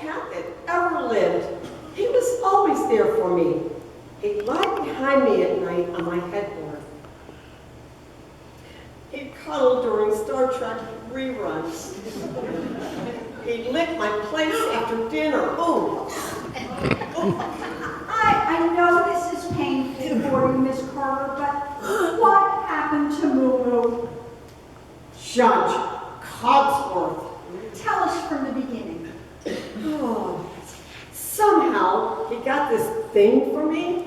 cat that ever lived. He was always there for me. He'd lie behind me at night on my headboard. He'd cuddle during Star Trek reruns. He'd lick my place after dinner. Oh. I know this is painful for you, Miss Carter, but what happened to Moo Moo? Judge Cogsworth. Tell us from the beginning. Oh, somehow he got this thing for me.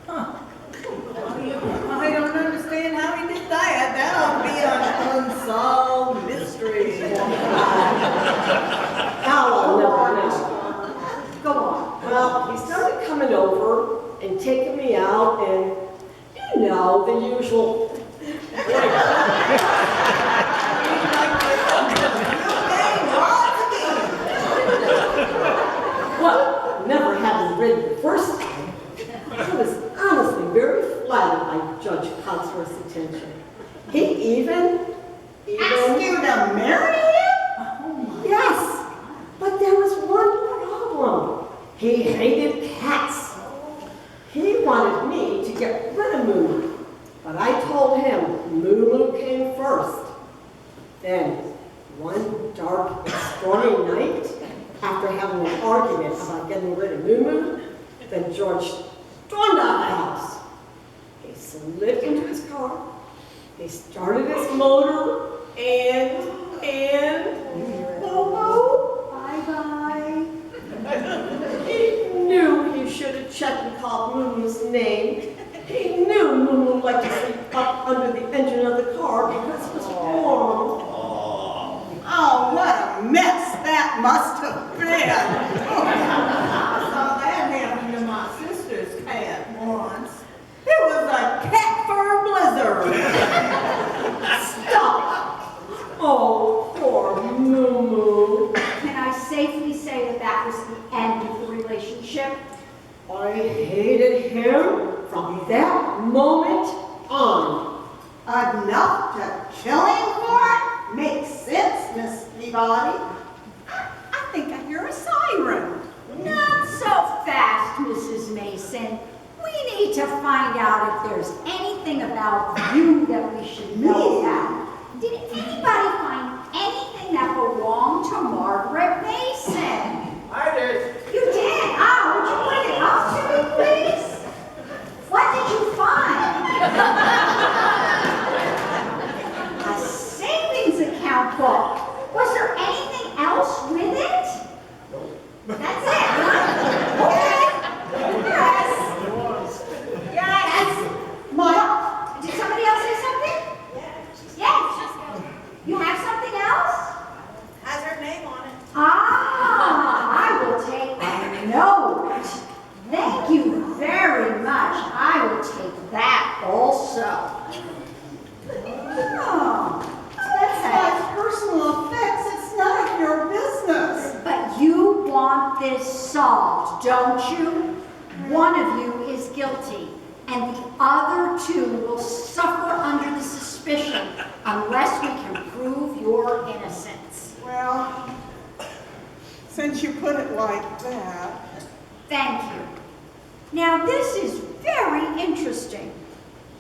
I don't understand how he did that. That'll be an unsolved mystery. I'll never know. Go on. Well, he started coming over and taking me out and, you know, the usual. Well, never having read the first time, I was honestly very flattered by Judge Cogsworth's attention. He even Asked you to marry him? Yes, but there was one problem. He hated cats. He wanted me to get rid of Moo Moo, but I told him Moo Moo came first. Then, one dark, stormy night, after having an argument about getting rid of Moo Moo, then George stormed out of the house. He slid into his car, he started his motor, and Moo Bye-bye. he knew he should have checked and called Moo Moo's name. He knew Moo Moo liked to sleep up under the engine of the car because it was warm. Oh, what a mess that must have been. I saw that happen to my sister's cat once. It was a cat fur blizzard. Stop! Oh, poor Moo Moo. Can I safely say that that was the end of the relationship? I hated him from that moment on. Enough to kill him for it? Makes sense, Miss Peabody. I think I hear a siren. Not so fast, Mrs. Mason. We need to find out if there's anything about you that we should know about. Did anybody find anything that belonged to Margaret Mason? I did. You did? Ah, would you bring it up to me, please? What did you find? A savings account book. Was there anything else with it? That's it, huh? Okay. Yes. Yes. What? Did somebody else say something? Yes. You have something else? Has her name on it. Ah, I will take a note. Thank you very much. I will take that also. Oh, That's my personal effects. It's none of your business. but you want this solved, don't you? One of you is guilty, and the other two will suffer under the suspicion unless we can prove your innocence. Well, since you put it like that. Thank you. Now, this is very interesting.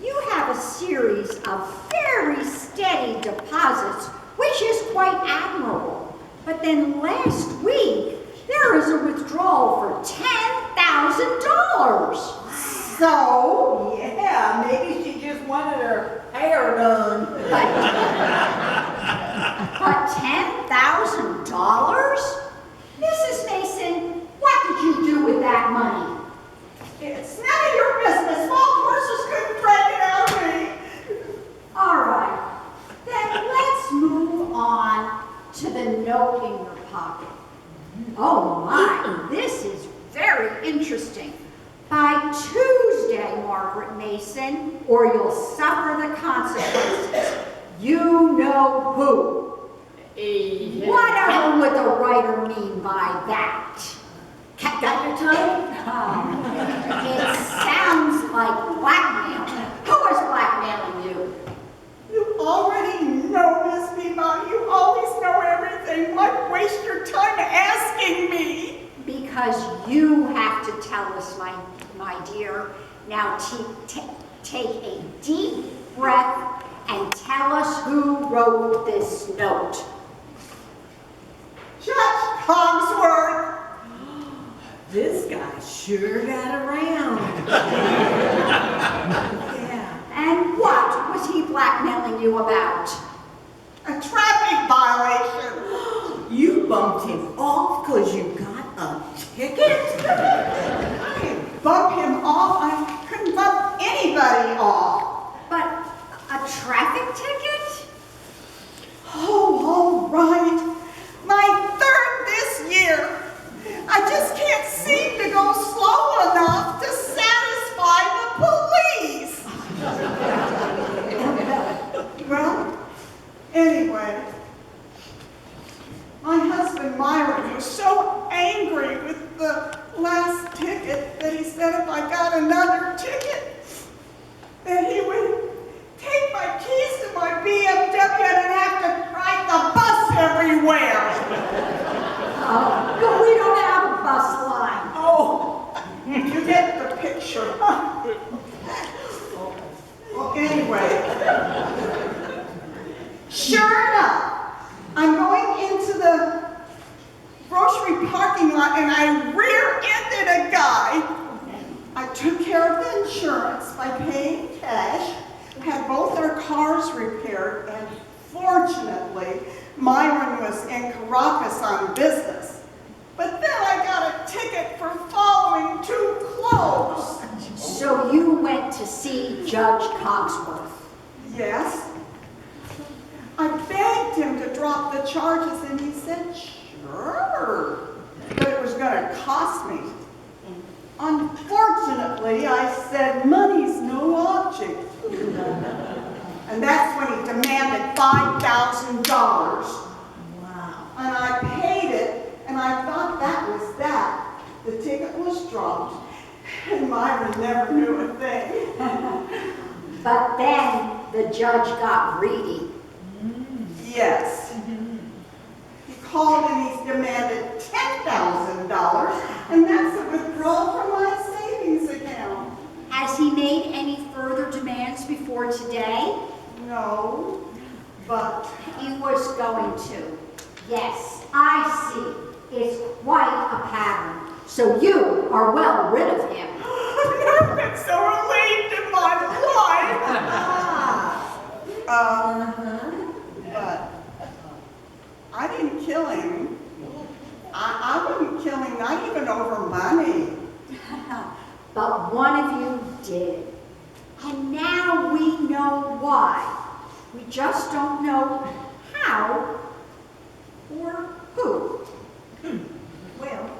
You have a series of very steady deposits, which is quite admirable. But then last week, there is a withdrawal for $10,000. So, yeah, maybe she just wanted her hair done. But $10,000? Mrs. Mason, what did you do with that money? It's none of your business. Small horses couldn't drag it out of me. All right, then let's move on to the note in your pocket. Oh my, this is very interesting. By Tuesday, Margaret Mason, or you'll suffer the consequences. You know who. Whatever would the writer mean by that? Cat got your tongue? It sounds like blackmail. Who is blackmailing you? You already know, Miss Peabody. You always know everything. Why waste your time asking because you have to tell us, my dear. Now take a deep breath and tell us who wrote this note. Judge Cogsworth. This guy sure got around. Yeah. And what was he blackmailing you about? A traffic violation. You bumped him off because you got a ticket? I didn't bump him off. I couldn't bump anybody off. But a traffic ticket? Oh, all right. My third this year. I just can't seem to go slow enough to satisfy the police. Well, anyway, my husband Myron was so angry with the last ticket that he said if I got another ticket, that he would take my keys to my BMW and have to ride the bus everywhere. Oh, but we don't have a bus line. Oh, you get the picture, huh? Well, anyway, sure enough, I'm going into the grocery parking lot and I rear-ended a guy. I took care of the insurance by paying cash, had both their cars repaired, and fortunately, Myron was in Caracas on business. But then I got a ticket for following too close. So you went to see Judge Cogsworth. Yes. I begged him to drop the charges and he said, sure, but it was going to cost me. Unfortunately, I said, money's no object. And that's when he demanded $5,000. Wow. And I paid it, and I thought that was that. The ticket was dropped, and Myron never knew a thing. But then the judge got greedy. Yes. He called and he's demanded $10,000, and that's a withdrawal from my savings account. Has he made any further demands before today? No, but He was going to. Yes, I see. It's quite a pattern. So you are well rid of him. I've never been so relieved in my life. But I didn't kill him. I wouldn't kill him, not even over money. But one of you did. And now we know why. We just don't know how or who. Well,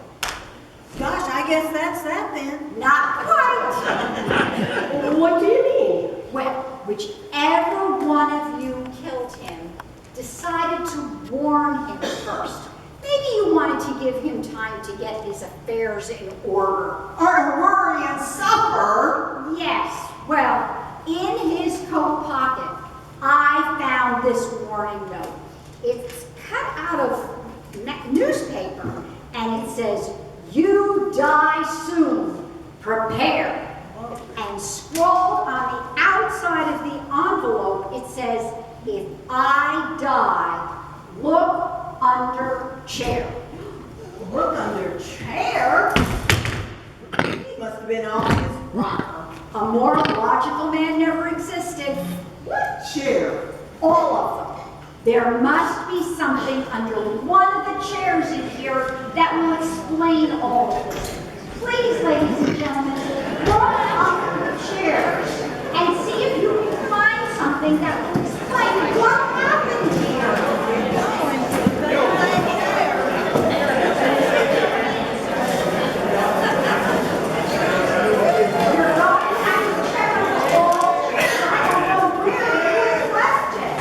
gosh, I guess that's that then. Not quite. What do you mean? Well, whichever one of you killed him decided to warn him first. Maybe you wanted to give him time to get his affairs in order. Or worry and suffer. Yes, well, in his coat pocket, I found this warning note. It's cut out of newspaper, and it says, "You die soon, prepare." And scrawled on the outside of the envelope, it says, "If I die, look under chair." Look under chair. He must have been off his rocker. A more logical man never existed. What chair? All of them. There must be something under one of the chairs in here that will explain all of this. Please, ladies and gentlemen, look under the chairs and see if you can find something that will explain what happened here. You're not having terrible. I don't know where you left it.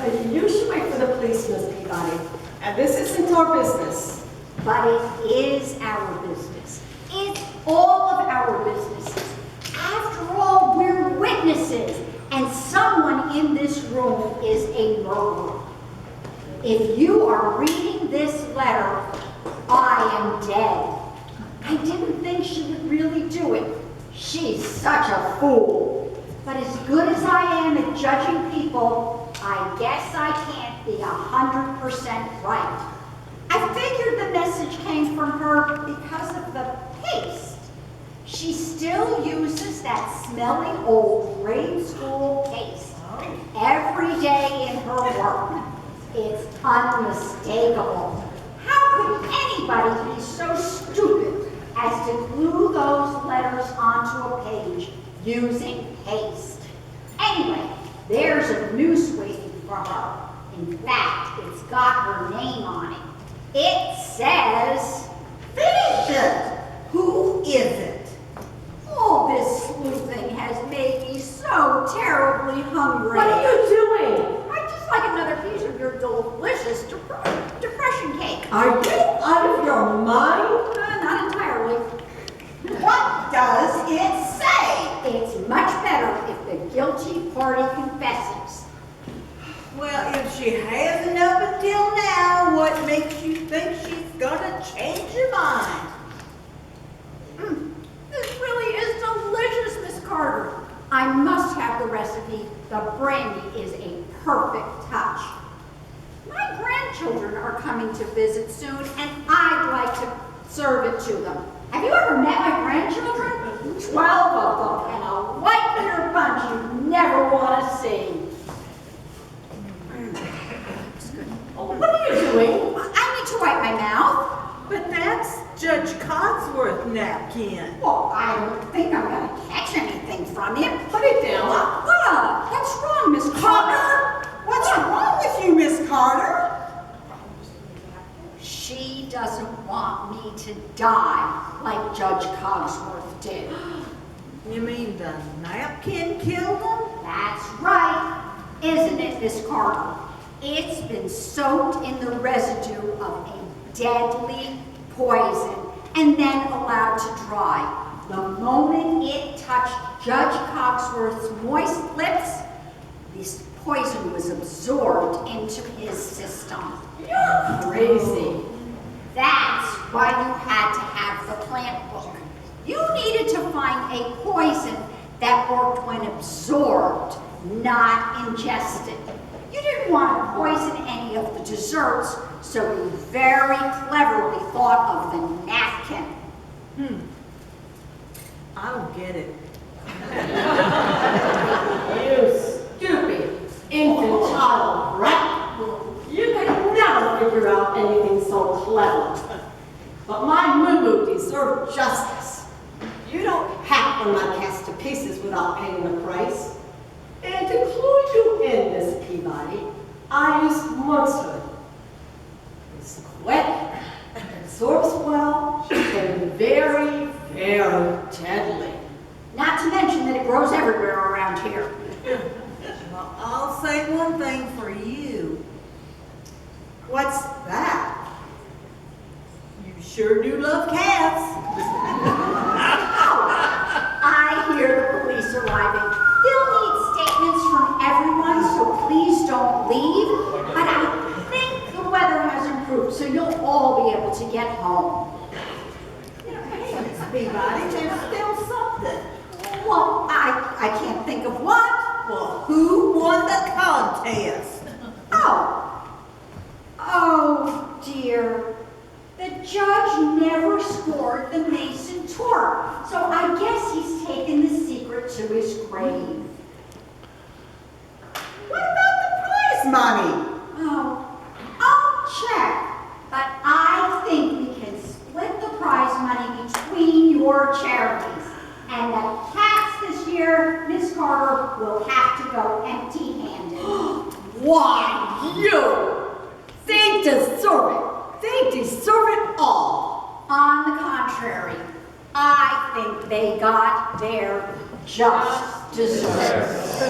But you should wait for the police, Miss Peabody. And this isn't our business. But it is our business. It's all of our businesses. After all, we're witnesses, and someone in this room is a murderer. If you are reading this letter, I am dead. I didn't think she would really do it. She's such a fool. But as good as I am at judging people, I guess I can't be 100% right. I figured the message came from her because of the paste. She still uses that smelly old grade school paste every day in her work. It's unmistakable. How could anybody be so stupid as to glue those letters onto a page using paste? Anyway, there's a noose waiting for her. In fact, it's got her name on it. It says, Finish it! Who is it? "Oh, this sleuthing has made me so terribly hungry. What are you doing? I'd just like another piece of your delicious depression cake." Are you out of your mind? Not entirely. What does it say? It's much better if the guilty party confesses. Well, if she hasn't up until now, what makes you think she's gonna change her mind? This really is delicious, Miss Carter. I must have the recipe. The brandy is a perfect touch. My grandchildren are coming to visit soon, and I'd like to serve it to them. Have you ever met my grandchildren? 12 of them, and a white-eared bunch you never want to see. Oh, what are you doing? I need to wipe my mouth. But that's Judge Cogsworth napkin. Well, I don't think I'm going to catch anything from him. Put it down. What? What's wrong, Miss Carter? What's wrong with you, Miss Carter? She doesn't want me to die like Judge Cogsworth did. You mean the napkin killed him? That's right, isn't it, Miss Carter? It's been soaked in the residue of a deadly poison and then allowed to dry. The moment it touched Judge Cogsworth's moist lips, this poison was absorbed into his system. You're crazy. That's why you had to have the plant book. You needed to find a poison that worked when absorbed, not ingested. You didn't want to poison any of the desserts, so you very cleverly thought of the napkin. I don't get it. You stupid, infantile brat. You could never figure out anything so clever. But my moo-moo deserved justice. You don't hack one I cast to pieces without paying the price. And to clue you in, Miss Peabody, I use monkshood. It's quick, absorbs well, and very, very deadly. Not to mention that it grows everywhere around here. Well, I'll say one thing for you. What's that? You sure do love cats. I hear the police arriving. They'll need statements from everyone, so please don't leave. But I think the weather has improved, so you'll all be able to get home. Hey, Miss Peabody, there's still something. Well, I can't think of what. Well, who won the contest? Oh dear. The judge never scored the Mason tour, so I guess he's taken the secret to his grave. What about the prize money? Oh, I'll check, but I think we can split the prize money between your charities. And the cats this year, Miss Carter, will have to go empty-handed. Why, you? They deserve it. They deserve it all. On the contrary, I think they got their just desserts.